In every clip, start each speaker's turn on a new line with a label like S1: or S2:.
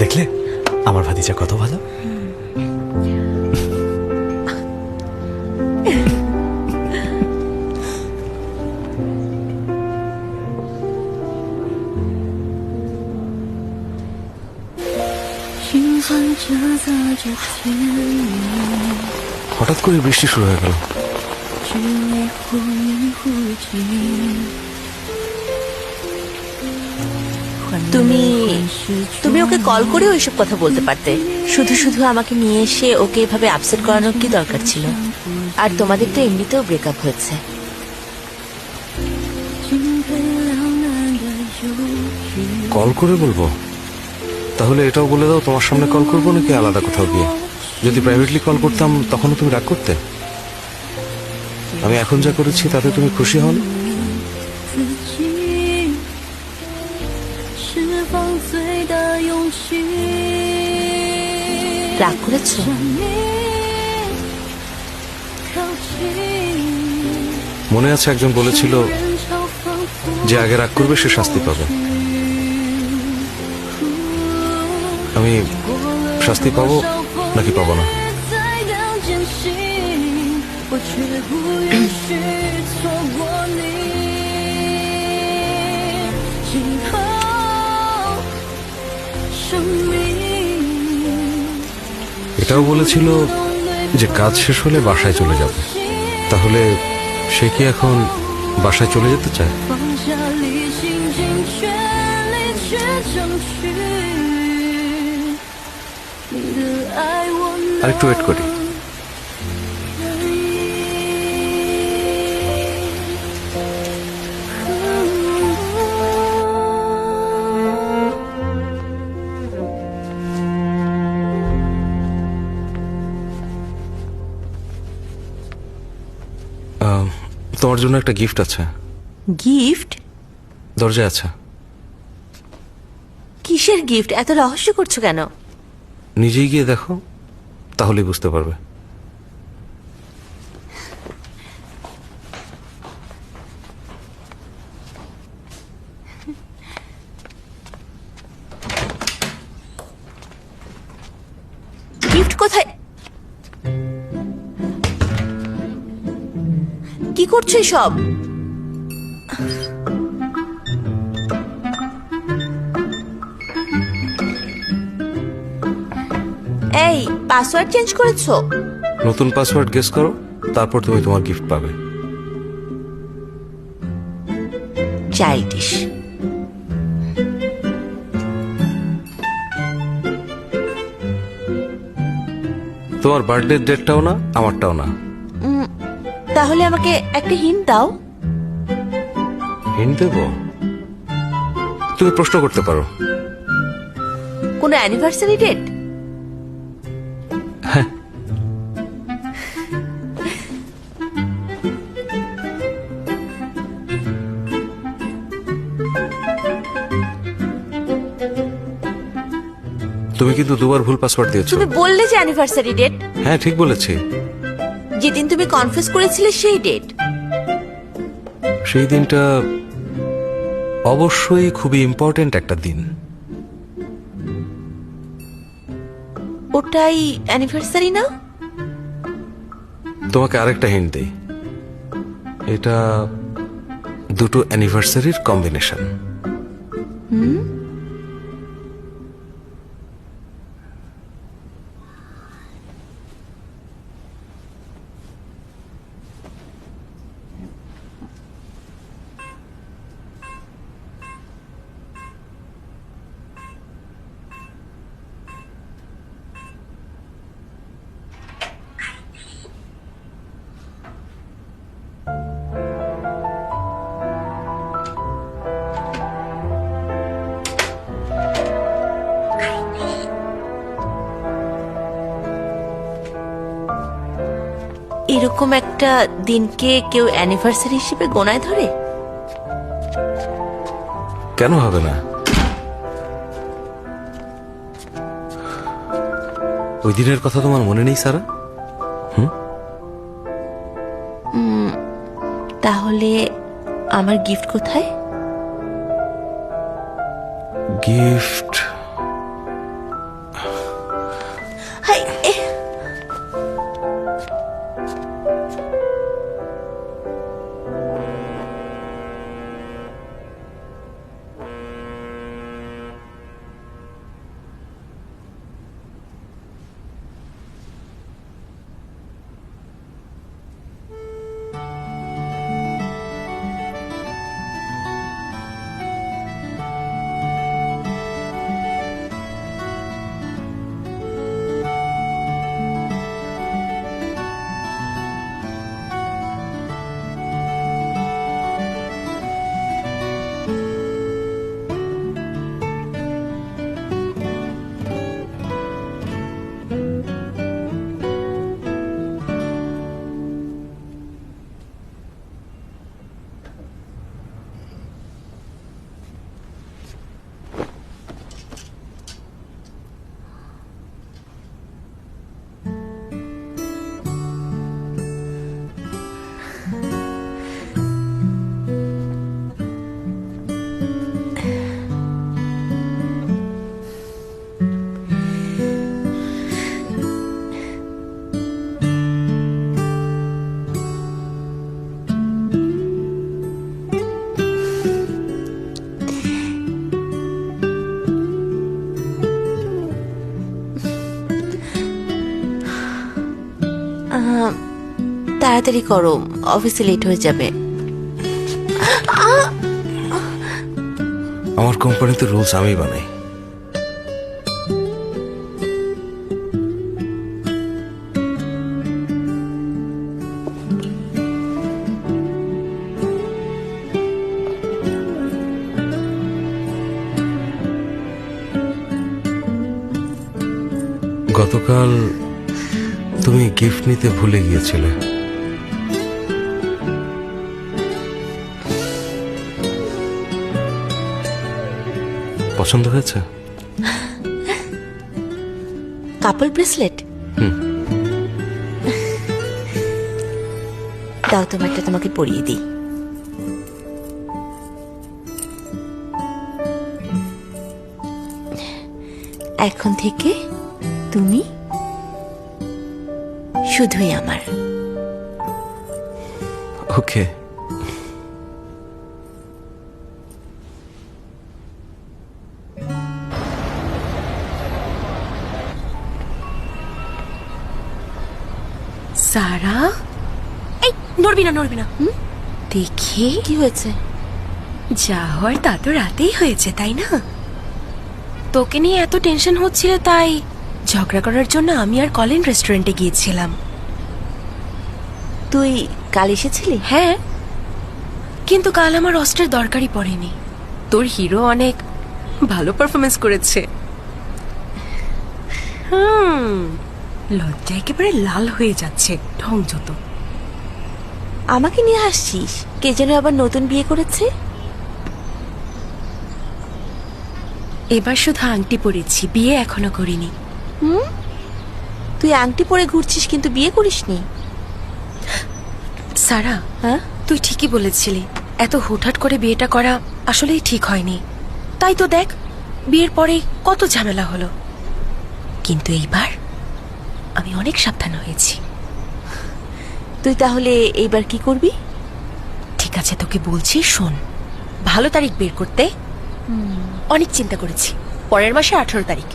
S1: দেখলে আমার ভাতিজা কত ভালো।
S2: হঠাৎ করে বৃষ্টি শুরু হয়ে গেল।
S3: তুমি তুমি ওকে কল করে ওইসব কথা বলতে পারতে। শুধু শুধু আমাকে নিয়ে এসে ওকে এভাবে আপসেট করানোর কি দরকার ছিল? আর তোমাদের তো এমনিতেও ব্রেকআপ হয়েছে।
S2: কল করে বলবো? তাহলে এটাও বলে দাও তোমার সামনে কল করবো নাকি আলাদা কোথাও গিয়ে? যদি প্রাইভেটলি কল করতাম তখনও তুমি রাগ করতে? আমি এখন যা করেছি তাতে তুমি খুশি হও না?
S3: রাগ করেছো?
S2: মনে আছে একজন বলেছিল যে আগে রাগ করবে সে শাস্তি পাবে। আমি শাস্তি পাবো নাকি পাবো না? এটাও বলেছিল যে কাজ শেষ হলে বাসায় চলে যাবে। তাহলে সে কি এখন বাসায় চলে যেতে চায়? আর একটু ওয়েট করি। তোমার জন্য একটা গিফট আছে।
S3: গিফট?
S2: দরজায় আছে।
S3: কিসের গিফট? এত রহস্য করছো কেন?
S2: নিজেই গিয়ে দেখো, তাহলেই বুঝতে পারবে।
S3: গিফট কোথায়? কি করছো সব? এই পাসওয়ার্ড চেঞ্জ করেছো?
S2: নতুন পাসওয়ার্ড গেস করো, তারপর তুমি তোমার গিফট পাবে।
S3: চাইল্ডিশ।
S2: তোমার বার্থডে ডেটটাও না, আমারটাও না।
S3: তাহলে আমাকে একটা হিন্ট দাও।
S2: হিন্ট দেব? তুমি প্রশ্ন করতে পারো।
S3: কোনো অ্যানিভার্সারি ডেট?
S2: হ্যাঁ। তুমি কিন্তু দুবার ভুল পাসওয়ার্ড দিয়েছো।
S3: তুমি বললে যে অ্যানিভার্সারি ডেট।
S2: হ্যাঁ ঠিক বলেছি।
S3: যেদিন তুমি কনফেস করেছিলে সেই ডেট।
S2: সেই দিনটা অবশ্যই খুবই ইম্পর্টেন্ট একটা দিন।
S3: ওটাই অ্যানিভার্সারি না?
S2: তোমাকে আরেকটা হিন্ট দেই, এটা দুটো অ্যানিভার্সারির কম্বিনেশন।
S3: এরকম একটা দিনকে কেউ অ্যানিভার্সারি হিসেবে গোনায় ধরে?
S2: কেন হবে না? ওই দিনের কথা তোমার মনে নেই সারা?
S3: তাহলে আমার গিফট কোথায়?
S2: গিফট
S3: তাড়াতাড়ি করো, অফিসে লেট হয়ে যাবে।
S2: আমার কোম্পানিতে রুলস আমি বানাই। গতকাল তুমি গিফট নিতে ভুলে গিয়েছিলে। পছন্দ হয়েছে?
S3: কাপল ব্রেসলেট? দাও তোমারটা তোমাকে পরিয়ে দিই। এখন থেকে তুমি শুধুই আমার।
S2: ওকে।
S4: সারা, এই নড়বি না নড়বি না। দেখি
S3: কি হয়েছে?
S4: যা হওয়ার তা তো রাতেই হয়েছে, তাই না? তোকে নিয়ে এত টেনশন হচ্ছিল, তাই ঝগড়া করার জন্য আমি আর কলিন রেস্টুরেন্টে গিয়েছিলাম।
S3: তুই কাল এসেছিলি?
S4: হ্যাঁ, কিন্তু কাল আমার অস্ত্রের দরকারই পড়েনি। তোর হিরো অনেক ভালো পারফরমেন্স করেছে। লজ্জা একেবারে লাল হয়ে যাচ্ছে, ঢং যত।
S3: আমাকে নিয়ে আসছিস? কে যেন আবার নতুন বিয়ে করেছে?
S4: এবার শুধু আংটি পরেছি, বিয়ে এখনো করিনি।
S3: তুই আংটি পরে ঘুরছিস কিন্তু বিয়ে করিসনি?
S4: সারা,
S3: হ্যাঁ,
S4: তুই ঠিকই বলেছিলি, এত হুটহাট করে বিয়েটা করা আসলেই ঠিক হয়নি। তাই তো দেখ, বিয়ের পরে কত ঝামেলা হলো। কিন্তু এইবার আমি অনেক সাবধান হয়েছি।
S3: তুই তাহলে এইবার কি করবি?
S4: ঠিক আছে, তোকে বলছি, শোন। ভালো তারিখ বের করতে অনেক চিন্তা করেছি। পরের মাসে 18 তারিখ।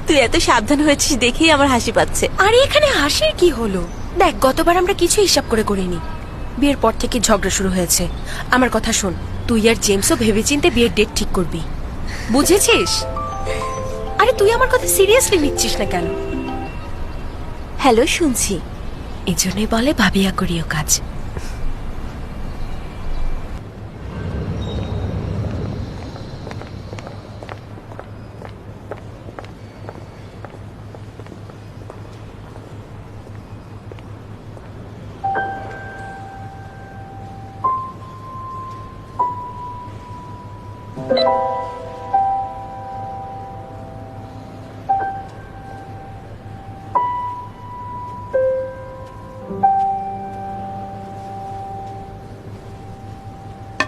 S3: তুই এত সাবধান হয়েছিস দেখেই আমার হাসি পাচ্ছে।
S4: আরে এখানে হাসির কি হলো? দেখ, গতবার আমরা কিছু হিসাব করে করিনি, বিয়ের পর থেকে ঝগড়া শুরু হয়েছে। আমার কথা শোন, তুই আর জেমসও ভেবেচিন্তে বিয়ের ডেট ঠিক করবি, বুঝেছিস? আরে তুই আমার কথা সিরিয়াসলি নিচ্ছিস না কেন?
S3: হ্যালো, শুনছি।
S4: এজন্যই বলে ভাবিয়া করিও কাজ।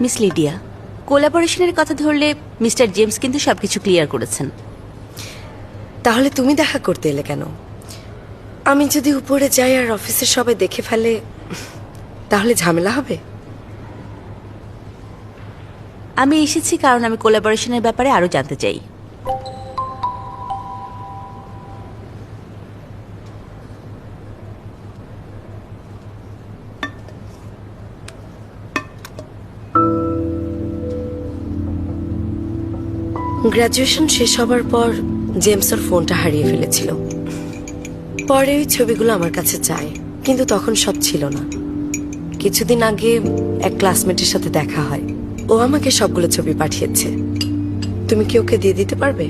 S3: মিস লিডিয়া, কোলাবোরেশনের কথা ধরলে মিস্টার জেমস কিন্তু সবকিছু ক্লিয়ার করেছেন।
S5: তাহলে তুমি দেখা করতে এলে কেন? আমি যদি উপরে যাই আর অফিসের সবাই দেখে ফেলে, তাহলে ঝামেলা হবে।
S3: আমি এসেছি কারণ আমি কোলাবোরেশনের ব্যাপারে আরো জানতে চাই।
S5: গ্রাজুয়েশন শেষ হবার পর জেমস ওর ফোনটা হারিয়ে ফেলেছিল। পরে ওই ছবিগুলো আমার কাছে চায়, কিন্তু তখন সব ছিল না। কিছুদিন আগে এক ক্লাসমেটের সাথে দেখা হয়, ও আমাকে সবগুলো ছবি পাঠিয়েছে। তুমি কি ওকে দিয়ে দিতে পারবে?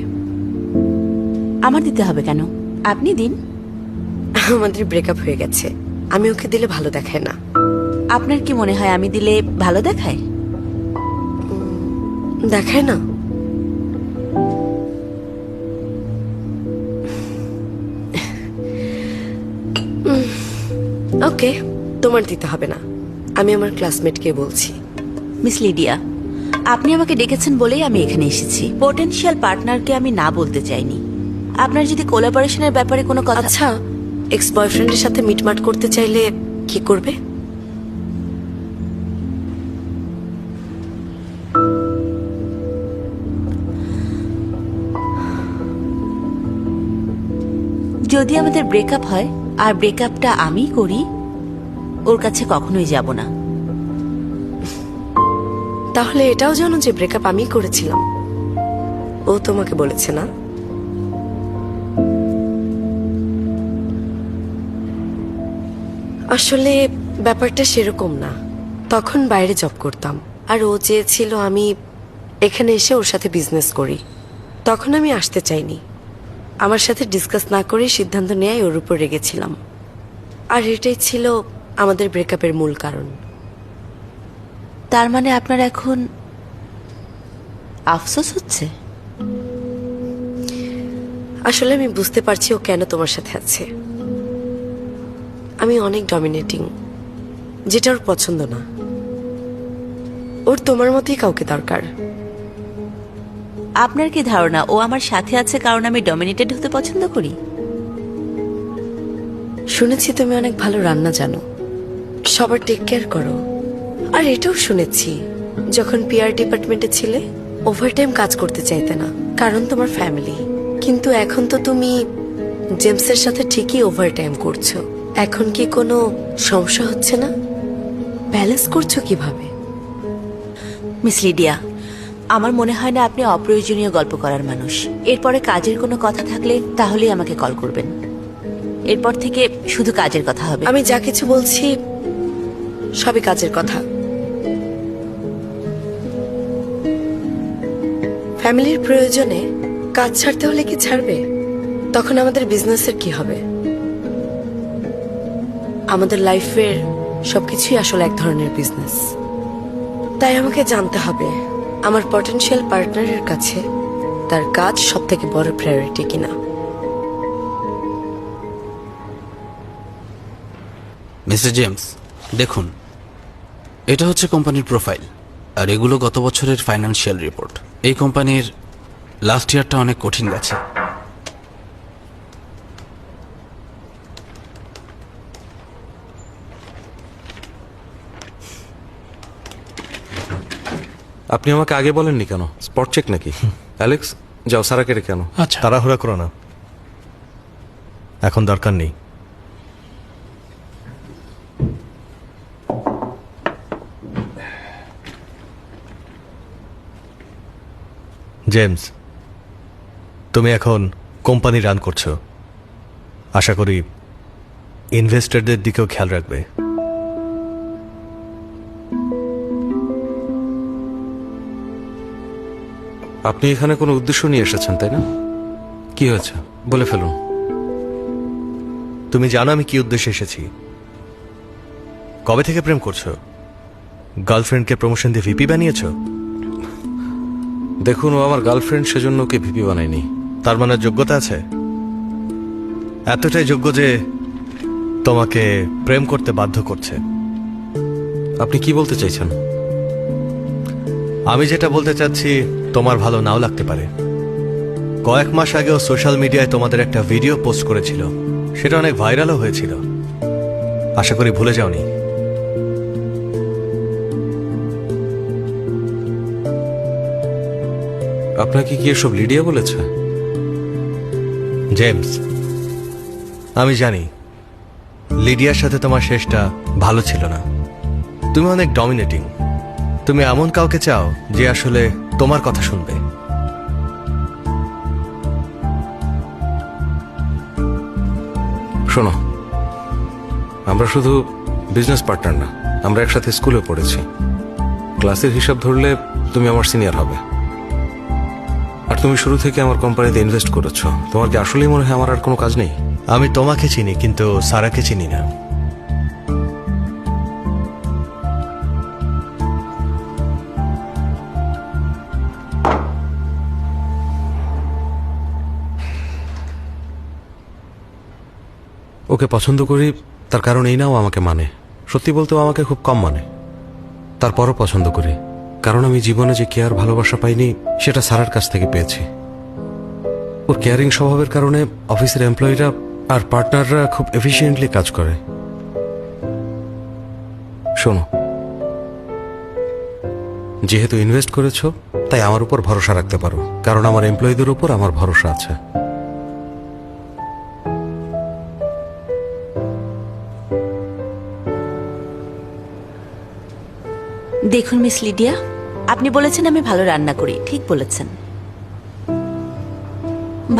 S3: আমার দিতে হবে কেন? আপনি দিন।
S5: আমাদের ব্রেকআপ হয়ে গেছে, আমি ওকে দিলে ভালো দেখায় না।
S3: আপনার কি মনে হয় আমি দিলে ভালো দেখায়?
S5: দেখায় না? ওকে, তোমার দিতে হবে না, আমি আমার ক্লাসমেটকে বলছি।
S3: মিস লিডিয়া, আপনি আমাকে ডেকেছেন বলেই আমি এখানে এসেছি। পোটেনশিয়াল পার্টনারকে আমি না বলতে চাইনি। আপনার যদি কোলাবোরেশনের ব্যাপারে কোনো কথা।
S5: আচ্ছা, এক্স বয়ফ্রেন্ডের সাথে মিটমাট করতে চাইলে কি করবে?
S3: যদি আমাদের ব্রেকআপ হয় আর ব্রেকআপটা আমি করি, ওর কাছে কখনোই যাব না।
S5: তাহলে এটাও জানো যে ব্রেকআপ আমি করেছিলাম, ও তোমাকে বলেছে না? আসলে ব্যাপারটা সেরকম না। তখন বাইরে জব করতাম, আর ও চেয়েছিল আমি এখানে এসে ওর সাথে বিজনেস করি। তখন আমি আসতে চাইনি। আমার সাথে ডিসকাস না করে সিদ্ধান্ত নেয় ওর উপর রেগেছিলাম, আর এটাই ছিল আমাদের ব্রেকআপের মূল কারণ।
S3: তার মানে আপনার এখন আফসোস হচ্ছে?
S5: আসলে আমি বুঝতে পারছি ও কেন তোমার সাথে আছে। আমি অনেক ডমিনেটিং, যেটা ওর পছন্দ না। ওর তোমার মতোই কাউকে দরকার।
S3: আপনার কি ধারণা ও আমার সাথে আছে কারণ আমি ডমিনেটেড হতে পছন্দ করি?
S5: শুনেছি তুমি অনেক ভালো রান্না জানো, সবার টেক কেয়ার করো। আর এটাও শুনেছি যখন পিআর ডিপার্টমেন্টে ছিলে ওভারটাইম কাজ করতে চাইতে না, কারণ তোমার ফ্যামিলি। কিন্তু এখন তো তুমি জেমসের সাথে ঠিকই ওভারটাইম করছো। এখন কি কোনো সমস্যা হচ্ছে না? ব্যালেন্স করছো কিভাবে?
S3: মিস লিডিয়া, আমার মনে হয় না আপনি অপ্রয়োজনীয় গল্প করার মানুষ। এরপরে কাজের কোনো কথা থাকলে তাহলেই আমাকে কল করবেন। এরপর থেকে শুধু কাজের কথা হবে।
S5: আমি যা কিছু বলছি সবই কাজের কথা। ফ্যামিলির প্রয়োজনে কাজ ছাড়তে হলে কি ছাড়বে? তখন আমাদের বিজনেসের কি হবে? আমাদের লাইফের সবকিছুই আসলে এক ধরনের বিজনেস। তাই আমাকে জানতে হবে আমার পটেনশিয়াল পার্টনারের কাছে তার কাজ সব থেকে বড় প্রায়োরিটি কিনা।
S6: মিস্টার জেমস, দেখুন, এটা হচ্ছে কোম্পানির প্রোফাইল, আর এগুলো গত বছরের ফাইন্যান্সিয়াল রিপোর্ট। এই কোম্পানির লাস্ট ইয়ারটা অনেক কঠিন গেছে।
S2: আপনি আমাকে আগে বলেননি কেন? স্পট চেক নাকি? অ্যালেক্স, যাও সারাকে রেখে আনো।
S1: আচ্ছা, তাড়াহুড়া করো না, এখন দরকার নেই। জেমস, তুমি এখন কোম্পানি রান করছো। আশা করি ইনভেস্টরদের দিকেও খেয়াল রাখবে।
S2: আপনি এখানে কোনো উদ্দেশ্য নিয়ে এসেছেন, তাই না? কি হয়েছে বলে ফেলুন।
S1: তুমি জানো আমি কি উদ্দেশ্যে এসেছি? কবে থেকে প্রেম করছো? গার্লফ্রেন্ডকে প্রমোশন দিয়ে ভিপি বানিয়েছো?
S2: দেখুন, ও আমার গার্লফ্রেন্ড, সেজন্য ওকে ভিপি বানায়নি।
S1: তার মানে যোগ্যতা আছে, এতটাই যোগ্য যে তোমাকে প্রেম করতে বাধ্য করছে।
S2: আপনি কি বলতে চাইছেন?
S1: আমি যেটা বলতে চাচ্ছি তোমার ভালো নাও লাগতে পারে। কয়েক মাস আগেও সোশ্যাল মিডিয়ায় তোমাদের একটা ভিডিও পোস্ট করেছিল, সেটা অনেক ভাইরালও হয়েছিল। আশা করি ভুলে যাওনি।
S2: আপনাকে কি এসব লিডিয়া বলেছে?
S1: জেমস, আমি জানি লিডিয়ার সাথে তোমার শেষটা ভালো ছিল না। তুমি অনেক ডমিনেটিং। তুমি এমন কাউকে চাও যে আসলে তোমার কথা শুনবে।
S2: শোনো, আমরা শুধু বিজনেস পার্টনার না, আমরা একসাথে স্কুলে পড়েছি। ক্লাসের হিসাব ধরলে তুমি আমার সিনিয়র হবে, আর তুমি শুরু থেকে আমার কোম্পানিতে ইনভেস্ট করেছো। তোমার কি আসলেই মনে হয় আমার আর কোনো কাজ নেই?
S1: আমি তোমাকে চিনি, কিন্তু সারাকে চিনি না।
S2: ওকে পছন্দ করি, তার কারণ এই না ও আমাকে মানে। সত্যি বলতে ও আমাকে খুব কম মানে। তারপরও পছন্দ করি, কারণ আমি জীবনে যে কেয়ার ভালোবাসা পাইনি সেটা সারার কাছ থেকে পেয়েছি। ওর কেয়ারিং স্বভাবের কারণে অফিসের এমপ্লয়িরা আর পার্টনাররা খুব এফিশিয়েন্টলি কাজ করে। শোনো, যেহেতু ইনভেস্ট করেছো তাই আমার উপর ভরসা রাখতে পারো, কারণ আমার এমপ্লয়ীদের উপর আমার ভরসা আছে।
S3: দেখুন মিস লিডিয়া, আপনি বলেছেন আমি ভালো রান্না করি, ঠিক বলেছেন।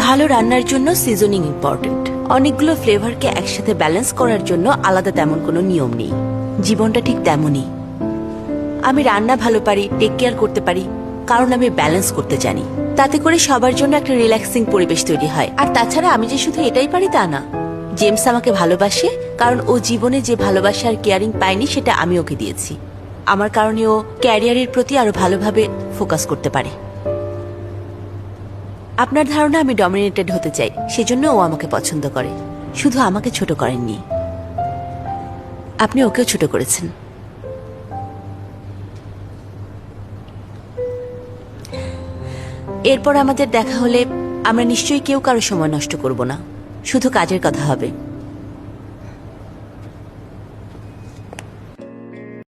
S3: ভালো রান্নার জন্য সিজনিং ইম্পর্টেন্ট। অনেকগুলো ফ্লেভারকে একসাথে ব্যালেন্স করার জন্য আলাদা তেমন কোনো নিয়ম নেই। জীবনটা ঠিক তেমনই। আমি রান্না ভালো পারি, টেক কেয়ার করতে পারি, কারণ আমি ব্যালেন্স করতে জানি। তাতে করে সবার জন্য একটা রিল্যাক্সিং পরিবেশ তৈরি হয়। আর তাছাড়া আমি যে শুধু এটাই পারি তা না। জেমস আমাকে ভালোবাসে, কারণ ও জীবনে যে ভালোবাসা আর কেয়ারিং পায়নি সেটা আমি ওকে দিয়েছি। আমার কারণে ও ক্যারিয়ারের প্রতি আরো ভালোভাবে ফোকাস করতে পারে। আপনার ধারণা আমি ডমিনেটেড হতে চাই, সেজন্য ও আমাকে পছন্দ করে। শুধু আমাকে ছোট করেননি, আপনি ওকেও ছোট করেছেন। এরপর আমাদের দেখা হলে আমরা নিশ্চয়ই কেউ কারো সময় নষ্ট করব না, শুধু কাজের কথা হবে।